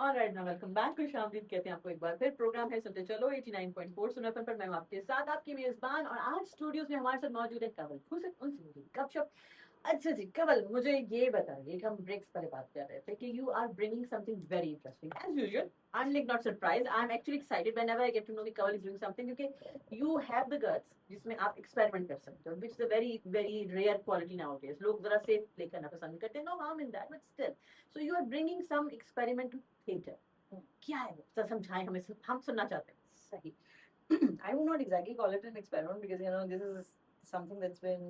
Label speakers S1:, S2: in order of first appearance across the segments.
S1: Alright ना, welcome back. खुशामदीद कहते हैं आपको एक बार फिर। प्रोग्राम है सुनते चलो 89.4 सुन एफएम पर। मैं हूं आपके साथ आपकी मेजबान, और आज स्टूडियोज में हमारे साथ मौजूद है कंवल खुशक, उनसे मुझे गपशप। अच्छा जी कंवल, मुझे ये बताइए कि हम ब्रेक्स पर बात कर रहे थे कि you are bringing something very interesting as usual. I am like not surprise, I am actually excited whenever I get to know कि कंवल इज डूइंग समथिंग, क्योंकि यू हैव द गट्स जिसमें आप एक्सपेरिमेंट कर सकते हो, which is a very very rare quality nowadays. लोग जरा safe play करना पसंद करते हैं, no harm in that, but still so you are bringing some experiment to theatre. क्या है वो, तो समझाएं हमें, हम सुनना चाहते हैं।
S2: Sahi. I would not exactly call it an experiment because this is something that's been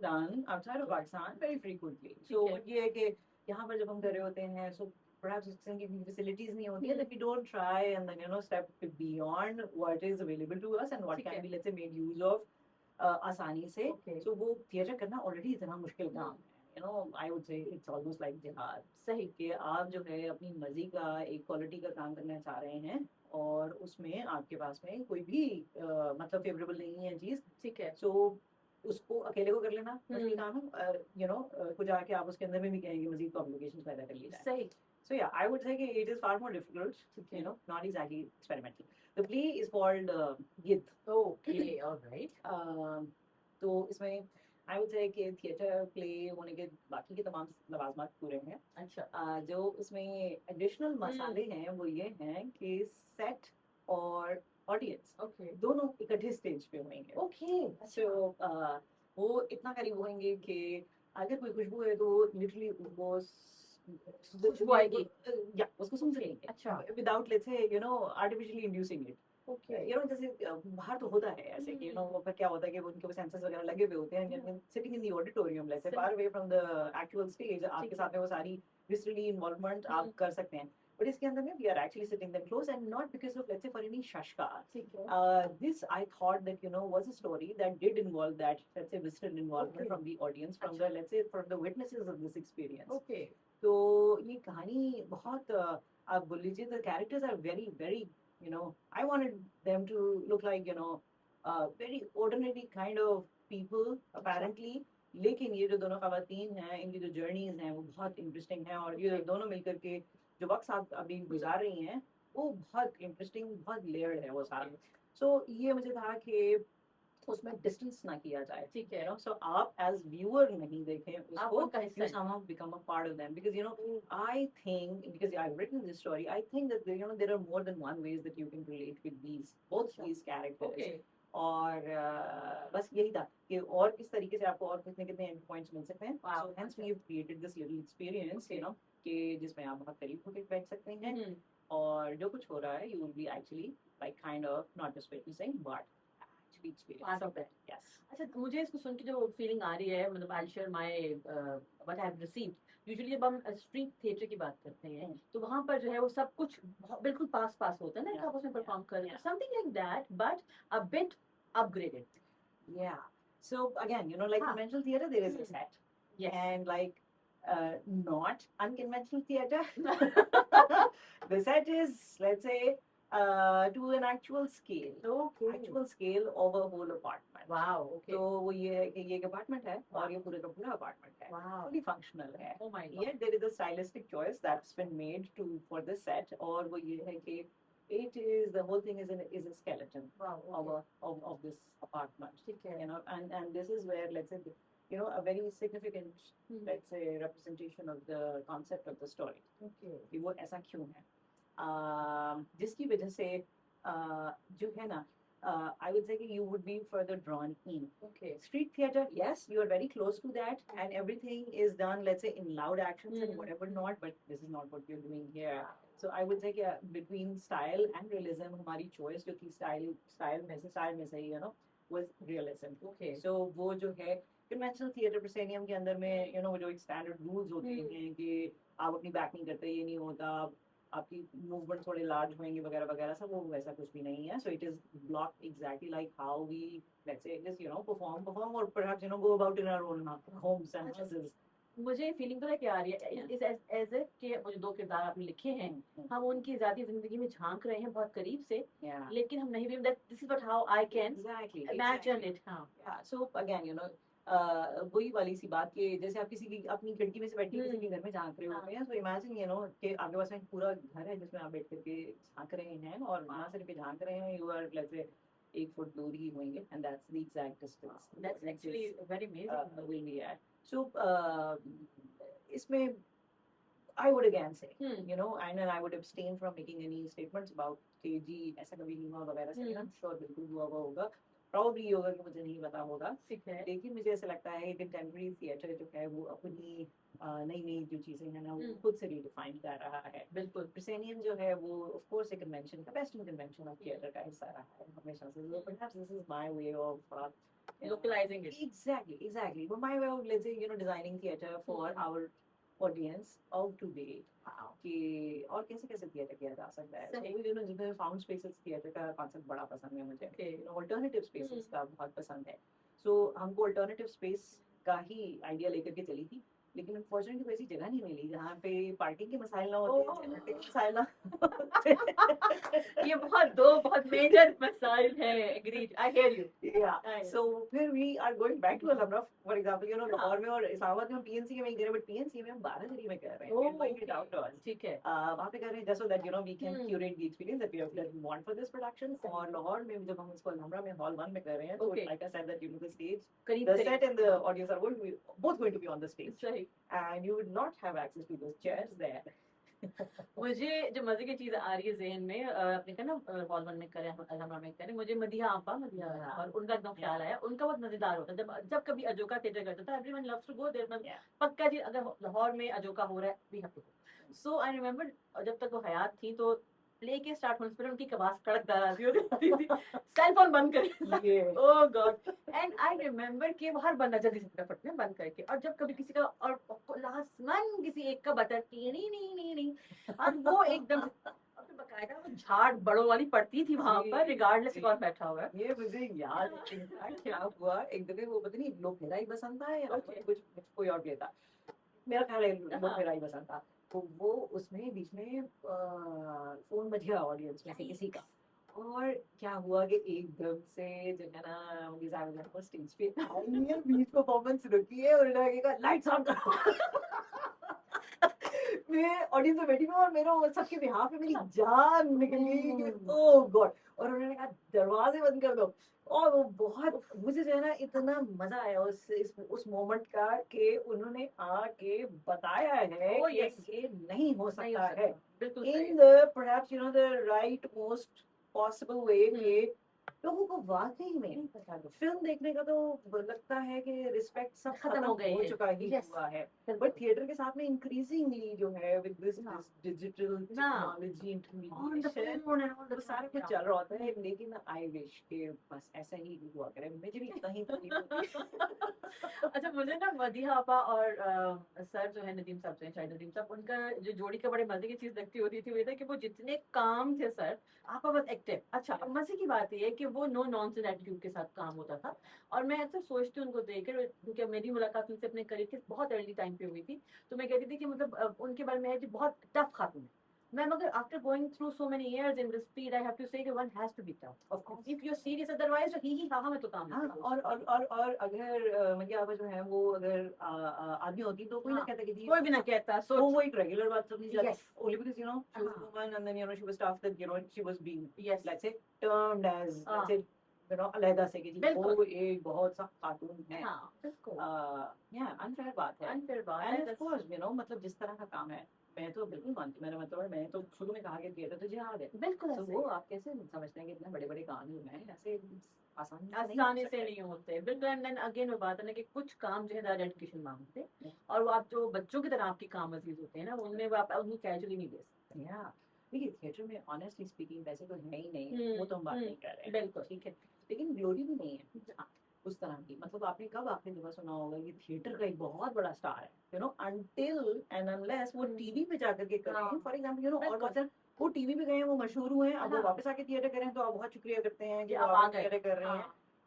S2: done outside of Pakistan very frequently. So
S1: ठीक है।
S2: ये है कि यहाँ पर जब हम कर रहे होते हैं, so perhaps it's की facilities नहीं होती है, that we don't try and then step beyond what is available to us and what
S1: ठीक
S2: can
S1: है।
S2: be let's say made use of आसानी से.
S1: Okay.
S2: So वो theatre करना already इतना मुश्किल काम है. I would say it's almost like jihad.
S1: सही।
S2: कि आप जो है अपनी मर्जी का एक क्वालिटी का काम करना चाह रहे हैं और उसमें आपके पास में कोई भी मतलब फेवरेबल नहीं है चीज.
S1: ठीक है।
S2: सो उसको अकेले को कर लेना मुश्किल काम है. कुछ आके आप उसके अंदर में भी कहेंगे मजीद कॉम्प्लिकेशन पैदा कर ली जाए.
S1: सही।
S2: So yeah, I would say it is far more difficult,
S1: Okay.
S2: not exactly experimental. The play is called Gid.
S1: Okay, all right.
S2: तो इसमें आई वुड से कि थिएटर प्ले होने के बाकी के तमाम लवाजमात पूरे हैं.
S1: अच्छा।
S2: जो उसमें एडिशनल मसाले हैं वो ये हैं कि सेट और ऑडियंस
S1: Okay.
S2: दोनों इकट्ठे स्टेज पे होंगे.
S1: Okay.
S2: सो वो इतना करीब होंगे कि अगर कोई खुशबू है तो लिटरली वो
S1: खुशबू आएगी।
S2: या उसको सुन सकेंगे.
S1: अच्छा।
S2: Without let's say artificially inducing it.
S1: Okay.
S2: जैसे बाहर तो होता है ऐसे कि पर क्या होता है कि उनके सेंसर्स वगैरह लगे हुए होते हैं. Sitting in the auditorium let's say far away from the actual stage, आपके साथ में वो सारी विजिटली इन्वॉल्वमेंट आप कर सकते हैं. बट इसके अंदर में we are actually sitting them close and not because of let's say for any शशकार.
S1: ठीक है।
S2: This I thought that was a story that did involve that let's say visitor involvement from the audience, from the let's say from the witnesses of this experience.
S1: Okay.
S2: तो ये कहानी बहुत आप बोल लीजिए the characters are very very I wanted them to look like very ordinary kind of people apparently. लेकिन ये जो दोनों खवातीन हैं इनकी जो जर्नीज हैं वो बहुत इंटरेस्टिंग हैं और ये दोनों मिलकर के जो वक्त आप अभी गुजार रही हैं वो बहुत इंटरेस्टिंग बहुत लेयर्ड है वो सारा. सो ये मुझे था कि उसमें डिस्टेंस ना किया जाए.
S1: ठीक है।
S2: सो आप एज व्यूअर नहीं देखें
S1: आप
S2: उसको.
S1: उनका हिस्सा
S2: You
S1: हैं।
S2: somehow become a part of them because I think because I've written this story, I think that there are more than one ways that you can relate with both these characters.
S1: Okay.
S2: और बस यही था कि और किस तरीके से आपको और कितने कितने एंड पॉइंट्स मिल सकते हैं.
S1: Wow.
S2: So hence we have created this little experience,
S1: Okay.
S2: कि जिसमें आप बहुत करीब होकर बैठ सकते हैं
S1: हम्म।
S2: और जो कुछ हो रहा है you will be actually like kind of not just witnessing but actually experience.
S1: Part of it.
S2: Yes.
S1: अच्छा, मुझे इसको सुन के जो फीलिंग आ रही है, मतलब I share my what I have received. Usually जब हम स्ट्रीट थिएटर की बात करते हैं तो वहां पर जो है वो सब कुछ बिल्कुल पास पास होता है ना,
S2: Yeah.
S1: कि आप उसमें परफॉर्म कर रहे
S2: Yeah.
S1: हैं, something like that but a bit upgraded.
S2: Yeah. So again, like
S1: Huh.
S2: conventional theater, there is a set.
S1: Yes.
S2: And like not unconventional theater. The set is, let's say, to an actual scale.
S1: Okay.
S2: Actual scale of a whole apartment.
S1: Wow. Okay.
S2: तो वो ये है कि ये एक apartment है और ये पूरे का पूरा अपार्टमेंट है.
S1: Wow.
S2: Fully functional है.
S1: Oh my God.
S2: Yet there is a stylistic choice that's been made for this set. और वो ये है कि it is the whole thing is a skeleton.
S1: Wow. Okay.
S2: of this apartment.
S1: ठीक है।
S2: And this is where let's say a very significant let's say representation of the concept of the story.
S1: Okay.
S2: कि वो ऐसा क्यों है. जिसकी वजह से जो है ना I would say you would be further drawn in.
S1: Okay.
S2: Street theater, yes, you are very close to that, and everything is done, let's say, in loud actions and whatever not. But this is not what we're doing here. So I would say between style and realism, हमारी choice जो थी style में से was realism.
S1: Okay.
S2: So वो जो है conventional theater proscenium के अंदर में वो जो एक standard rules होते हैं कि आप अपनी back नहीं करते, ये नहीं होता, आपकी मूवमेंट थोड़े लार्ज होंगे वगैरह वगैरह सब, वो वैसा कुछ भी नहीं है. So it is block exactly like how we let's say just perform और perhaps go about in our own homes and houses.
S1: मुझे फीलिंग पता क्या आ रही है, इस एज इफ कि वो जो दो किरदार आपने लिखे हैं हम उनकी ज़ाती जिंदगी में झांक रहे हैं बहुत करीब से, लेकिन हम नहीं भी that this is what how I can
S2: exactly
S1: imagine it. हाँ.
S2: सो अगेन वही वाली सी बात कि जैसे आप किसी की अपनी खिड़की में से बैठ के किसी के घर में झांक रहे
S1: हाँ।
S2: होते हैं, तो इमेजिन कि आपके पास में पूरा घर है जिसमें आप बैठ करके झांक रहे हैं, और वहां से लेके झांक रहे हैं, you are let's say 1 foot दूर ही होंगे, and that's the exact distance
S1: That's actually very amazing.
S2: will be at. So इसमें I would again say,
S1: Hmm.
S2: you know, and then I would abstain from making any statements about कि जी ऐसा कभी नहीं हुआ वगैरह से, I'm sure बिल्कुल हुआ होगा, probably ये होगा कि मुझे नहीं पता होगा,
S1: ठीक है.
S2: लेकिन मुझे ऐसा लगता है कंटेम्प्रेरी थिएटर जो है वो अपनी नई नई जो चीजें हैं ना, वो
S1: हम्म.
S2: खुद से रिडिफाइन कर रहा है.
S1: बिल्कुल.
S2: प्रेसेनियन जो है वो ऑफ कोर्स एक कन्वेंशन का वेस्टर्न कन्वेंशन ऑफ थिएटर का हिस्सा रहा है हमेशा से. So perhaps this is my way of
S1: Localizing it.
S2: exactly but my way of, let's say, designing theater for our audience of today, कि और कैसे कैसे थिएटर किया जा सकता है.
S1: सही.
S2: So जिसमें फाउंड स्पेसेस थिएटर का कॉन्सेप्ट बड़ा पसंद है मुझे,
S1: Okay.
S2: ऑल्टरनेटिव स्पेसेस का बहुत पसंद है. सो हमको ऑल्टरनेटिव स्पेस का ही आइडिया लेकर के चली थी, लेकिन अनफॉर्चुनेटली कोई ऐसी जगह नहीं मिली जहाँ पे पार्किंग के मसाइल ना होते, जेनरेटिंग के मसाइल ना होते.
S1: ये बहुत मेजर मसाइल है. Agreed. I hear you.
S2: Yeah. So फिर we are going back to Alhambra, for example, Lahore में और इस्लामाबाद में हम PNC के में ही कर रहे हैं, but PNC में हम बारादरी में कर रहे हैं. We're going it outdoors.
S1: ठीक है.
S2: वहाँ पे कर रहे हैं just so that we can curate the experience that we want for this production. और लाहौर में जब हम इसको अलहम्रा में हॉल 1 में कर रहे हैं, so like I said that the stage, the set and the audience are both going to be on the stage.
S1: सही.
S2: And you would not have access to those chairs there.
S1: मुझे जो मजे की चीज आ रही है जहन में, आपने कहा ना हॉल 1 में करें, अलहम्रा में करें, मुझे मदिहा आपा और उनका एकदम ख्याल आया. उनका बहुत मजेदार होता है जब जब कभी अजोका थिएटर करता था. Everyone loves to go there. पक्का जी अगर लाहौर में अजोका हो रहा है we have to go. So I remember जब तक वो हयात थी तो प्ले के स्टार्ट होने से पहले उनकी कबास कड़कदार आती होती थी. सेल फोन बंद करके, ओह गॉड. एंड आई रिमेम्बर कि वो हर बंदा जल्दी से फटाफट में बंद करके, और जब कभी किसी का और लास्ट मन किसी एक का बता नहीं और वो एकदम बकायदा वो झाड़ बड़ों वाली पड़ती थी वहां पर, रिगार्डलेस कौन बैठा हुआ है.
S2: ये मुझे याद है क्या हुआ एक दफे, वो पता नहीं लोग मेरा ही बसंत था या कुछ कोई और प्ले था, मेरा ख्याल है लोग मेरा ही बसंत था. तो वो उसमें बीच में फोन बज गया ऑडियंस में से किसी का, और क्या हुआ कि एकदम से जो है ना वो स्टेज पे आई है, बीच परफॉर्मेंस रुकी है और उन्होंने कहा लाइट्स ऑन करो. मैं ऑडियंस में बैठी हूँ और मेरा सबके बिहाफ पे मेरी जान निकली, ओह गॉड. और उन्होंने कहा दरवाजे बंद कर दो. और वो बहुत, मुझे जो है ना इतना मजा आया उस मोमेंट का कि उन्होंने आके बताया है कि ये नहीं हो सकता है in the perhaps the right most possible way कि लोगों को वाकई में फिल्म देखने का तो लगता है कि रिस्पेक्ट सब खत्म हो चुका ही हुआ है, बट थिएटर के साथ में इंक्रीजिंगली जो है with this digital technology intermediation वो सारा कुछ चल रहा होता है. लेकिन आई विश कि बस ऐसा ही हुआ करे, मुझे भी कहीं
S1: अच्छा मुझे ना मदिहा आपा और सर जो है नदीम साहब से, शायद नदीम साहब, उनका जो जोड़ी का बड़े मजे की चीज लगती होती थी वो था कि वो जितने काम थे सर, आपा बस एक्टिव. अच्छा अब मजे की बात ये है कि वो नो नॉनसेंस एटीट्यूड के साथ काम होता था. और मैं अक्सर सोचती हूँ उनको देखकर, क्योंकि मेरी मुलाकात उनसे अपने करियर के बहुत अर्ली टाइम पे हुई थी, तो मैं कहती थी कि मतलब उनके बारे में है जी बहुत टफ खातून है. मैं मगर after going through so many years in this field I have to say कि one has to be tough. Of course if you are serious otherwise ही हां में तो काम नहीं.
S2: और अगर मदिहा आपा जो है वो अगर आदमी होती तो कोई ना कहता कि
S1: कोई भी ना कहता. सो
S2: वो एक रेगुलर बात समझी जाती, only because she was a woman and then she was tough, that she was being let's say termed as let's say अलहदा से कि वो एक बहुत सा खातून है. अनफेयर बात है. एंड ऑफ कोर्स मतलब जिस तरह का काम है, मैं तो बिल्कुल मानती, मैं तो शुरू में कहा कि थिएटर तो जिहाद है.
S1: बिल्कुल.
S2: तो वो आप कैसे समझते हैं कि इतने बड़े बड़े काम जो हैं ऐसे
S1: आसानी से नहीं होते. बिल्कुल. एंड देन अगेन वो बात है ना कि कुछ काम जो है डेडिकेशन मांगते हैं, और वो आप जो बच्चों की तरह आपकी काम अजीज होते हैं ना, उनमें वो आप उन्हें कैजुअली नहीं दे सकते.
S2: देखिए थिएटर में ऑनेस्टली स्पीकिंग वैसे तो है ही नहीं, वो तो हम बात नहीं कर रहे हैं.
S1: बिल्कुल
S2: ठीक है, लेकिन ग्लोरी भी नहीं है उस तरह की. मतलब आपने जब सुना होगा कि थिएटर का एक बहुत बड़ा स्टार है, अनटिल एंड अनलेस वो टीवी पे जाकर के करें, फॉर एग्जांपल और अक्सर वो टीवी पे गए, वो मशहूर हुए, अब वो वापस आके थिएटर करें तो आप बहुत शुक्रिया करते हैं कि आप थिएटर कर रहे हैं.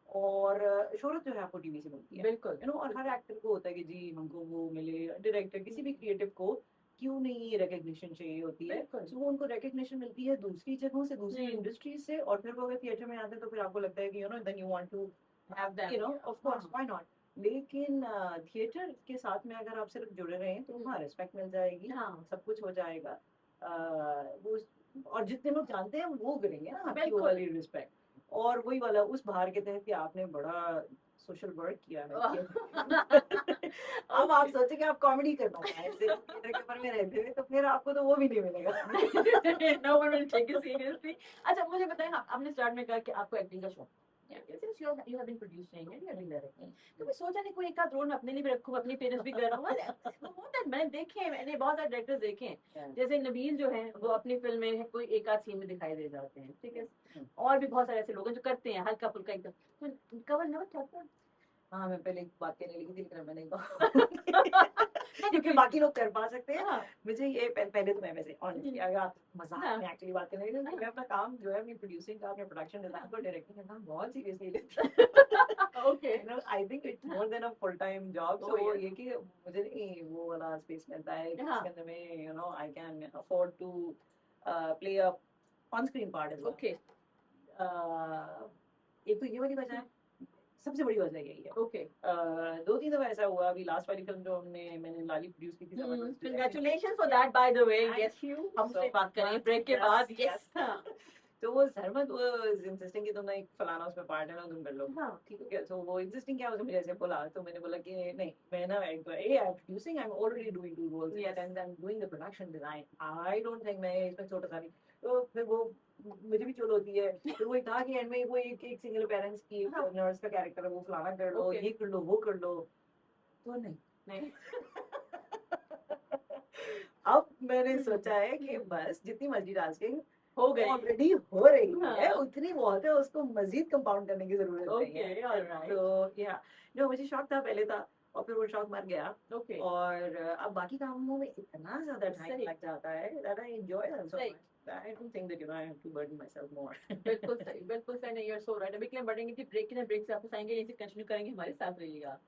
S2: और शोहरत जो है आपको टीवी से मिलती है.
S1: बिल्कुल.
S2: और हर एक्टर को होता है कि जी हमको वो मिले, डायरेक्टर किसी भी क्रिएटिव को क्यों नहीं रिकग्निशन चाहिए होती है. तो वो उनको रिकग्निशन मिलती है दूसरी जगहों से, दूसरी इंडस्ट्री से, और फिर वो अगर थिएटर में आते हैं तो फिर आपको लगता है कि then you want to have them, of course why not. लेकिन थिएटर के साथ में अगर आप सिर्फ जुड़े रहें तो हाँ रिस्पेक्ट मिल जाएगी,
S1: हाँ
S2: सब कुछ हो जाएगा। वो और जितने लोग जानते हैं वो करेंगे ना आपकी वो
S1: बिल्कुल।
S2: वाली रिस्पेक्ट। और वही वाला उस बाहर के तहत कि आपने बड़ा सोशल वर्क किया है अब आप
S1: Okay.
S2: सोचें कि आप कॉमेडी करना चाहें सिर्फ थिएटर के ऊपर में रहते हुए तो फिर आपको तो वो भी नहीं मिलेगा।
S1: No one will take it seriously. अच्छा मुझे बताएं आपने स्टार्ट में कहा कि आपको एक्टिंग का शौक है। Since you have been producing and you have been directing, तो मैं सोचा नहीं कोई एक आध रोल मैं अपने लिए भी रखूं, अपनी पेरेंट्स भी कर रहा हूँ। होता है, मैंने देखे हैं, मैंने बहुत सारे डायरेक्टर्स देखे हैं, जैसे नबील जो हैं वो अपनी फिल्म में कोई एक आध सीन में दिखाई दे जाते हैं, ठीक है। और भी बहुत सारे ऐसे लोग हैं जो करते हैं हल्का फुल्का एकदम, तो कवर नेवर थॉट।
S2: हाँ मैं पहले एक बात कहने लगी थी लेकिन मैंने कहा क्योंकि बाकी लोग कर पा सकते हैं।
S1: हाँ
S2: मुझे ये पहले तो मैं वैसे ऑनेस्टली अगर आप मजाक
S1: हाँ
S2: में एक्चुअली बात करने लगी तो मैं अपना काम जो है अपनी प्रोड्यूसिंग का अपने प्रोडक्शन डिजाइन को डायरेक्टिंग का काम बहुत सीरियसली लेती
S1: ओके
S2: हूँ। I think it's more than a full time job.
S1: Oh,
S2: so
S1: yeah.
S2: ये कि मुझे नहीं वो वाला स्पेस मिलता है
S1: हाँ
S2: जिसके अंदर में you know I can afford to play a on screen part as well.
S1: Okay
S2: एक तो ये वाली वजह है, सबसे बड़ी वजह यही है।
S1: ओके
S2: दो तीन दफा ऐसा हुआ, अभी लास्ट वाली फिल्म जो मैंने लाली प्रोड्यूस की थी जबरदस्त
S1: congratulations for that by the way. Yes
S2: thank you
S1: हमसे बात करेंगे ब्रेक के बाद। यस
S2: तो वो सरमत वाज इंसिस्टिंग कि तुम ना एक फलाना उसमें पार्ट है ना तुम कर लो।
S1: हाँ
S2: ठीक है, तो वो इंसिस्टिंग क्या उसने मुझे ऐसे बोला तो मैंने बोला कि नहीं मैं ना I am producing, I am already doing two roles
S1: Yes.
S2: And I am doing the production design, I don't think मैं इसमें छोटा सा नहीं। तो फिर वो मुझे भी चुल होती है। फिर वही था कि एंड में वो एक सिंगल पेरेंट्स की
S1: हाँ
S2: नर्स का कैरेक्टर है, वो फलाना कर लो
S1: Okay.
S2: ये कर लो वो कर लो, तो नहीं।
S1: नहीं
S2: अब मैंने सोचा है कि बस जितनी मर्जी टास्किंग
S1: हो गई।
S2: ऑलरेडी हो रही है
S1: हाँ
S2: उतनी बहुत है, उसको मजीद कंपाउंड करने की जरूरत नहीं है।
S1: ओके ऑलराइट
S2: तो या नो मुझे शौक था पहले था और फिर वो शौक मर गया।
S1: ओके
S2: और अब बाकी कामों में इतना ज्यादा टाइम
S1: सही
S2: लग जाता है that I enjoy them so
S1: सही
S2: much. I don't think that you know I have to burden myself more.
S1: बिल्कुल सही नहीं, you're so right। अभी के लिए बढ़ेंगे कि ब्रेक के ना ब्रेक से आपको आएंगे, यहीं से कंटिन्यू करेंगे, हमारे साथ रहिएगा।